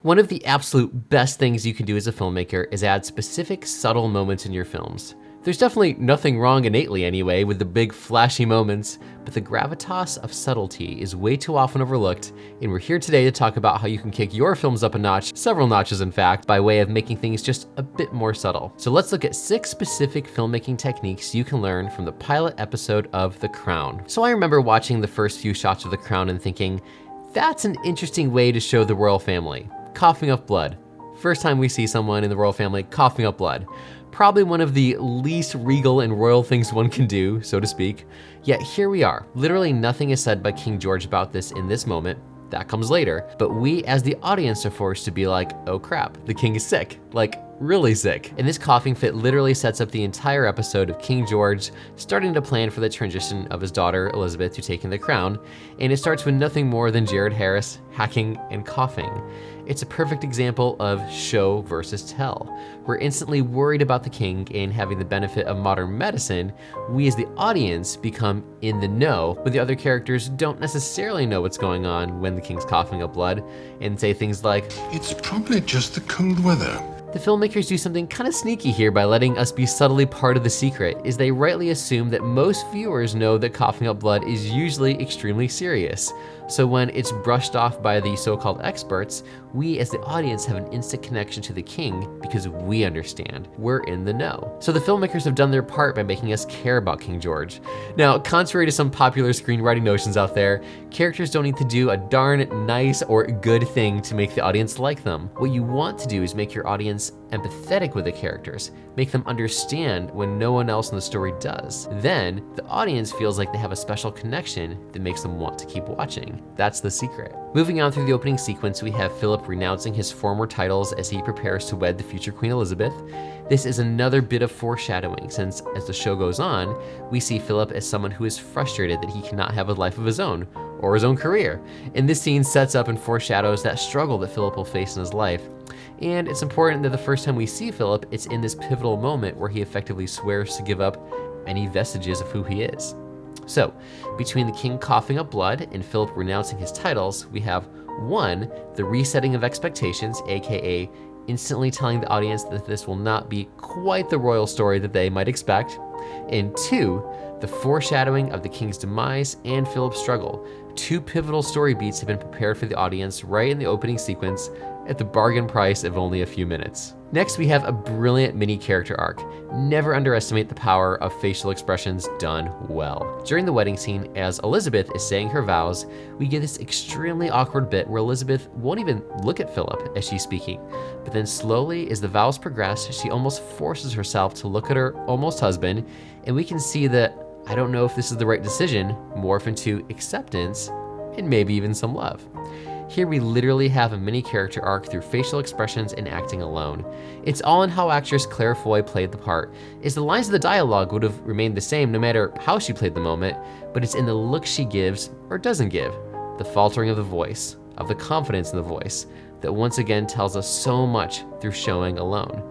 One of the absolute best things you can do as a filmmaker is add specific subtle moments in your films. There's definitely nothing wrong innately anyway with the big flashy moments, but the gravitas of subtlety is way too often overlooked, and we're here today to talk about how you can kick your films up a notch, several notches in fact, by way of making things just a bit more subtle. So let's look at 6 specific filmmaking techniques you can learn from the pilot episode of The Crown. So I remember watching the first few shots of The Crown and thinking, that's an interesting way to show the royal family. Coughing up blood. First time we see someone in the royal family coughing up blood. Probably one of the least regal and royal things one can do, so to speak. Yet here we are. Literally nothing is said by King George about this in this moment. That comes later. But we as the audience are forced to be like, oh crap, the king is sick. Like, really sick. And this coughing fit literally sets up the entire episode of King George starting to plan for the transition of his daughter Elizabeth to taking the crown. And it starts with nothing more than Jared Harris hacking and coughing. It's a perfect example of show versus tell. We're instantly worried about the king, and having the benefit of modern medicine, we as the audience become in the know when the other characters don't necessarily know what's going on when the king's coughing up blood, and say things like, "It's probably just the cold weather." The filmmakers do something kind of sneaky here by letting us be subtly part of the secret, is they rightly assume that most viewers know that coughing up blood is usually extremely serious. So when it's brushed off by the so-called experts, we as the audience have an instant connection to the king because we understand. We're in the know. So the filmmakers have done their part by making us care about King George. Now, contrary to some popular screenwriting notions out there, characters don't need to do a darn nice or good thing to make the audience like them. What you want to do is make your audience empathetic with the characters, make them understand when no one else in the story does. Then, the audience feels like they have a special connection that makes them want to keep watching. That's the secret. Moving on through the opening sequence, we have Philip renouncing his former titles as he prepares to wed the future Queen Elizabeth. This is another bit of foreshadowing, since as the show goes on, we see Philip as someone who is frustrated that he cannot have a life of his own, or his own career. And this scene sets up and foreshadows that struggle that Philip will face in his life. And it's important that the first time we see Philip, it's in this pivotal moment where he effectively swears to give up any vestiges of who he is. So, between the king coughing up blood and Philip renouncing his titles, we have 1, the resetting of expectations, aka instantly telling the audience that this will not be quite the royal story that they might expect, and 2, the foreshadowing of the king's demise and Philip's struggle. 2 pivotal story beats have been prepared for the audience right in the opening sequence at the bargain price of only a few minutes. Next, we have a brilliant mini character arc. Never underestimate the power of facial expressions done well. During the wedding scene, as Elizabeth is saying her vows, we get this extremely awkward bit where Elizabeth won't even look at Philip as she's speaking. But then slowly, as the vows progress, she almost forces herself to look at her almost husband, and we can see that, I don't know if this is the right decision, morph into acceptance, and maybe even some love. Here we literally have a mini character arc through facial expressions and acting alone. It's all in how actress Claire Foy played the part, as the lines of the dialogue would have remained the same no matter how she played the moment, but it's in the look she gives or doesn't give, the faltering of the voice, of the confidence in the voice, that once again tells us so much through showing alone.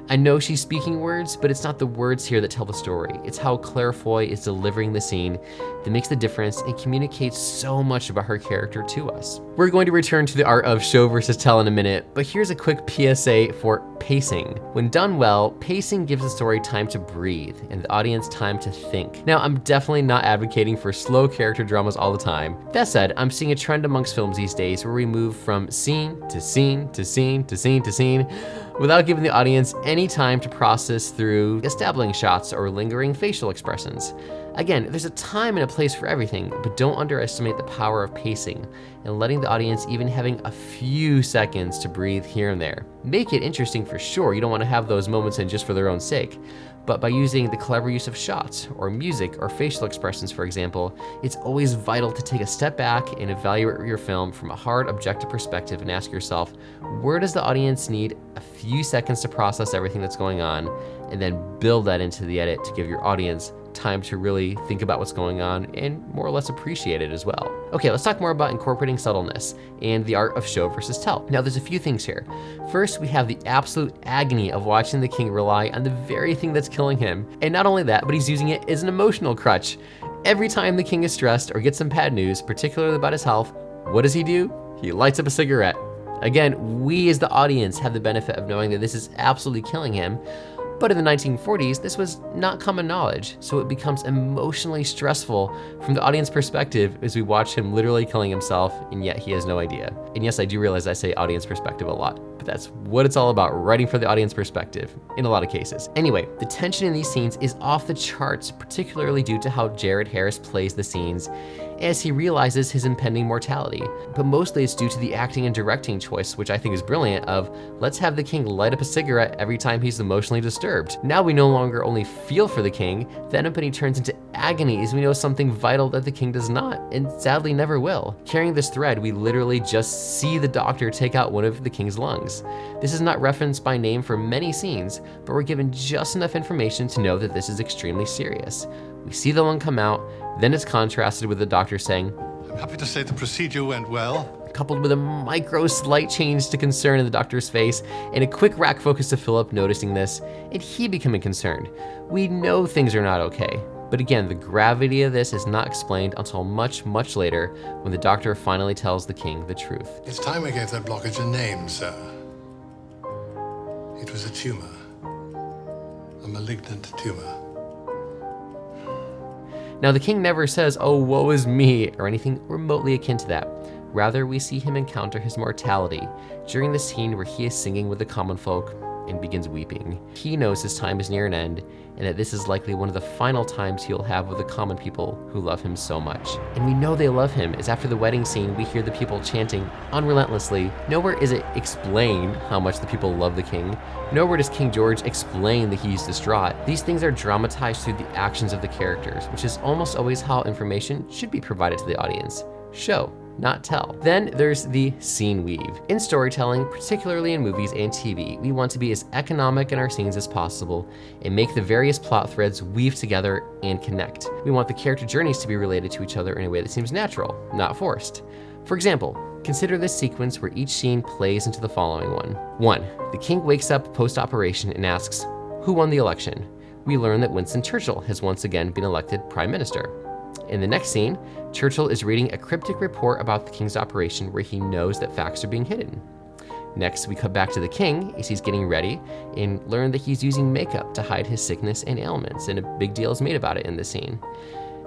I know she's speaking words, but it's not the words here that tell the story. It's how Claire Foy is delivering the scene that makes the difference and communicates so much about her character to us. We're going to return to the art of show versus tell in a minute, but here's a quick PSA for pacing. When done well, pacing gives the story time to breathe and the audience time to think. Now, I'm definitely not advocating for slow character dramas all the time. That said, I'm seeing a trend amongst films these days where we move from scene to scene to scene to scene to scene without giving the audience any time to process through establishing shots or lingering facial expressions. Again, there's a time and a place for everything, but don't underestimate the power of pacing and letting the audience even having a few seconds to breathe here and there. Make it interesting for sure, you don't want to have those moments in just for their own sake, but by using the clever use of shots or music or facial expressions, for example, it's always vital to take a step back and evaluate your film from a hard, objective perspective and ask yourself, where does the audience need a few seconds to process everything that's going on, and then build that into the edit to give your audience time to really think about what's going on and more or less appreciate it as well. Okay, let's talk more about incorporating subtleness and the art of show versus tell. Now, there's a few things here. First, we have the absolute agony of watching the king rely on the very thing that's killing him. And not only that, but he's using it as an emotional crutch. Every time the king is stressed or gets some bad news, particularly about his health, what does he do? He lights up a cigarette. Again, we as the audience have the benefit of knowing that this is absolutely killing him, but in the 1940s, this was not common knowledge, so it becomes emotionally stressful from the audience perspective as we watch him literally killing himself, and yet he has no idea. And yes, I do realize I say audience perspective a lot, but that's what it's all about, writing for the audience perspective, in a lot of cases. Anyway, the tension in these scenes is off the charts, particularly due to how Jared Harris plays the scenes as he realizes his impending mortality. But mostly it's due to the acting and directing choice, which I think is brilliant, of let's have the king light up a cigarette every time he's emotionally disturbed. Now we no longer only feel for the king, the empathy turns into agony as we know something vital that the king does not, and sadly never will. Carrying this thread, we literally just see the doctor take out one of the king's lungs. This is not referenced by name for many scenes, but we're given just enough information to know that this is extremely serious. We see the lung come out, then it's contrasted with the doctor saying, "I'm happy to say the procedure went well," coupled with a micro slight change to concern in the doctor's face and a quick rack focus to Philip noticing this and he becoming concerned. We know things are not okay. But again, the gravity of this is not explained until much, much later when the doctor finally tells the king the truth. It's time we gave that blockage a name, sir. It was a tumor. A malignant tumor. Now the king never says, "Oh, woe is me," or anything remotely akin to that. Rather, we see him encounter his mortality during the scene where he is singing with the common folk and begins weeping. He knows his time is near an end and that this is likely one of the final times he'll have with the common people who love him so much. And we know they love him, as after the wedding scene, we hear the people chanting unrelentlessly. Nowhere is it explained how much the people love the king. Nowhere does King George explain that he's distraught. These things are dramatized through the actions of the characters, which is almost always how information should be provided to the audience. Show, not tell. Then there's the scene weave. In storytelling, particularly in movies and TV, we want to be as economic in our scenes as possible and make the various plot threads weave together and connect. We want the character journeys to be related to each other in a way that seems natural, not forced. For example, consider this sequence where each scene plays into the following one. 1. The king wakes up post-operation and asks, "Who won the election?" We learn that Winston Churchill has once again been elected prime minister. In the next scene, Churchill is reading a cryptic report about the king's operation where he knows that facts are being hidden. Next, we cut back to the king as he's getting ready and learn that he's using makeup to hide his sickness and ailments, and a big deal is made about it in this scene.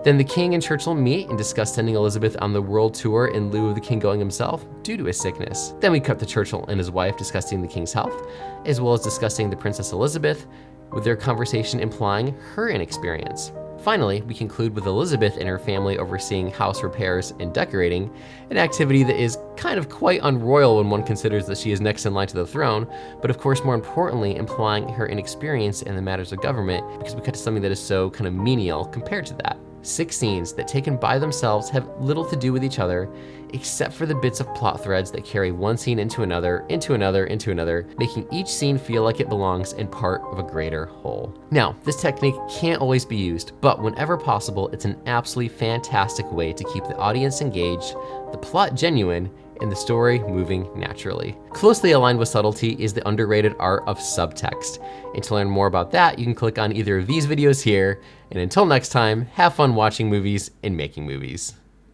Then the king and Churchill meet and discuss sending Elizabeth on the world tour in lieu of the king going himself due to his sickness. Then we cut to Churchill and his wife discussing the king's health, as well as discussing the Princess Elizabeth, with their conversation implying her inexperience. Finally, we conclude with Elizabeth and her family overseeing house repairs and decorating, an activity that is kind of quite unroyal when one considers that she is next in line to the throne, but of course more importantly implying her inexperience in the matters of government, because we cut to something that is so kind of menial compared to that. 6 scenes that taken by themselves have little to do with each other, except for the bits of plot threads that carry one scene into another, into another, into another, making each scene feel like it belongs and part of a greater whole. Now, this technique can't always be used, but whenever possible, it's an absolutely fantastic way to keep the audience engaged, the plot genuine, and the story moving naturally. Closely aligned with subtlety is the underrated art of subtext. And to learn more about that, you can click on either of these videos here. And until next time, have fun watching movies and making movies.